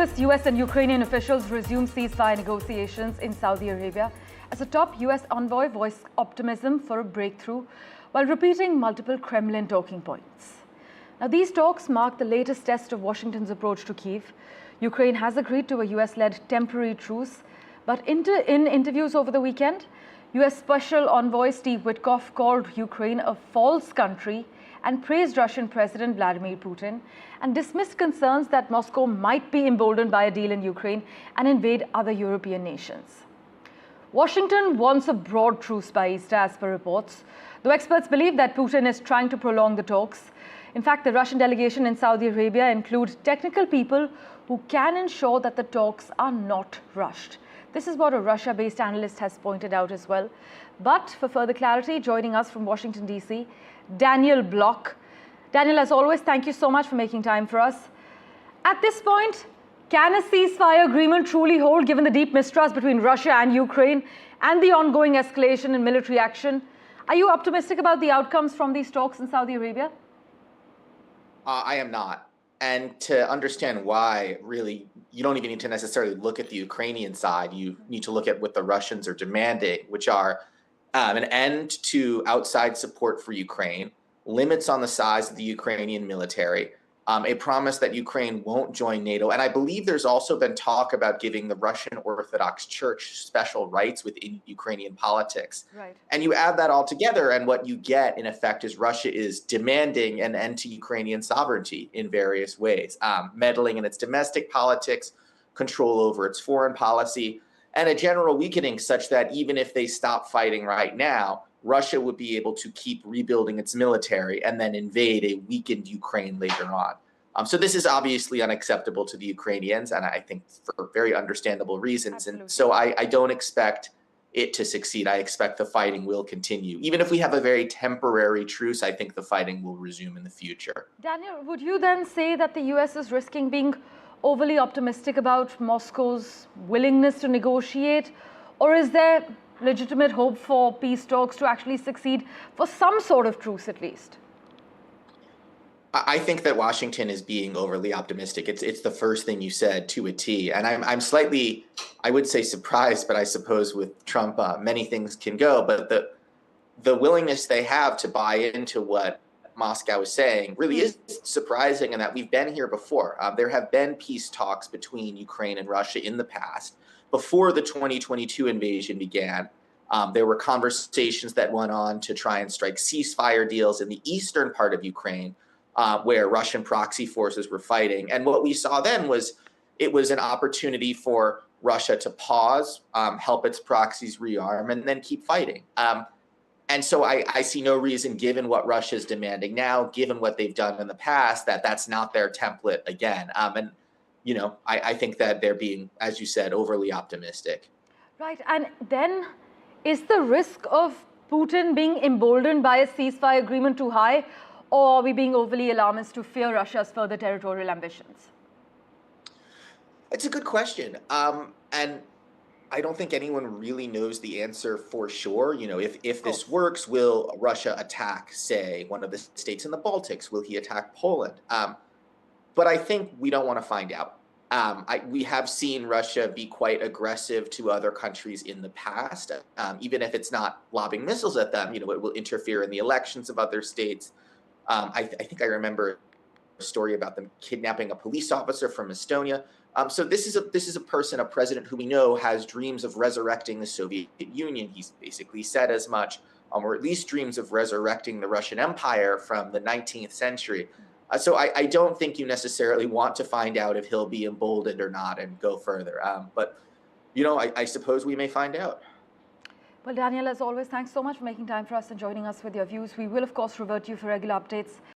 US and Ukrainian officials resume ceasefire negotiations in Saudi Arabia as a top US envoy voiced optimism for a breakthrough while repeating multiple Kremlin talking points. Now, these talks mark the latest test of Washington's approach to Kyiv. Ukraine has agreed to a US-led temporary truce, but in interviews over the weekend, US Special Envoy Steve Witkoff called Ukraine a false country and praised Russian President Vladimir Putin and dismissed concerns that Moscow might be emboldened by a deal in Ukraine and invade other European nations. Washington wants a broad truce by Easter, as per reports, though experts believe that Putin is trying to prolong the talks. In fact, the Russian delegation in Saudi Arabia includes technical people who can ensure that the talks are not rushed. This is what a Russia-based analyst has pointed out as well. But for further clarity, joining us from Washington, D.C., Daniel Block. Daniel, as always, thank you so much for making time for us. At this point, can a ceasefire agreement truly hold, given the deep mistrust between Russia and Ukraine and the ongoing escalation in military action? Are you optimistic about the outcomes from these talks in Saudi Arabia? I am not. And to understand why, really, you don't even need to necessarily look at the Ukrainian side. You need to look at what the Russians are demanding, which are an end to outside support for Ukraine, limits on the size of the Ukrainian military, a promise that Ukraine won't join NATO. And I believe there's also been talk about giving the Russian Orthodox Church special rights within Ukrainian politics. Right. And you add that all together, and what you get, in effect, is Russia is demanding an end to Ukrainian sovereignty in various ways, meddling in its domestic politics, control over its foreign policy, and a general weakening such that even if they stop fighting right now, Russia would be able to keep rebuilding its military and then invade a weakened Ukraine later on. So this is obviously unacceptable to the Ukrainians, and I think for very understandable reasons. Absolutely. And so I don't expect it to succeed. I expect the fighting will continue. Even if we have a very temporary truce, I think the fighting will resume in the future. Daniel, would you then say that the US is risking being overly optimistic about Moscow's willingness to negotiate, or is there legitimate hope for peace talks to actually succeed for some sort of truce at least? I think that Washington is being overly optimistic. It's the first thing you said to a T. And I'm slightly, I would say, surprised, but I suppose with Trump, many things can go. But the willingness they have to buy into what Moscow is saying really is surprising, in that we've been here before. There have been peace talks between Ukraine and Russia in the past. Before the 2022 invasion began, there were conversations that went on to try and strike ceasefire deals in the eastern part of Ukraine, where Russian proxy forces were fighting. And what we saw then was it was an opportunity for Russia to pause, help its proxies rearm, and then keep fighting. And so I see no reason, given what Russia is demanding now, given what they've done in the past, that that's not their template again. And you know, I think that they're being, as you said, overly optimistic. Right. And then is the risk of Putin being emboldened by a ceasefire agreement too high, or are we being overly alarmist to fear Russia's further territorial ambitions? It's a good question. And I don't think anyone really knows the answer for sure. You know, if this works, will Russia attack, say, one of the states in the Baltics? Will he attack Poland? But I think we don't want to find out. We have seen Russia be quite aggressive to other countries in the past, even if it's not lobbing missiles at them. You know, it will interfere in the elections of other states. I think I remember a story about them kidnapping a police officer from Estonia. So this is a president who we know has dreams of resurrecting the Soviet Union. He's basically said as much, or at least dreams of resurrecting the Russian Empire from the 19th century. So I don't think you necessarily want to find out if he'll be emboldened or not and go further. But, you know, I suppose we may find out. Well, Daniel, as always, thanks so much for making time for us and joining us with your views. We will, of course, revert you for regular updates.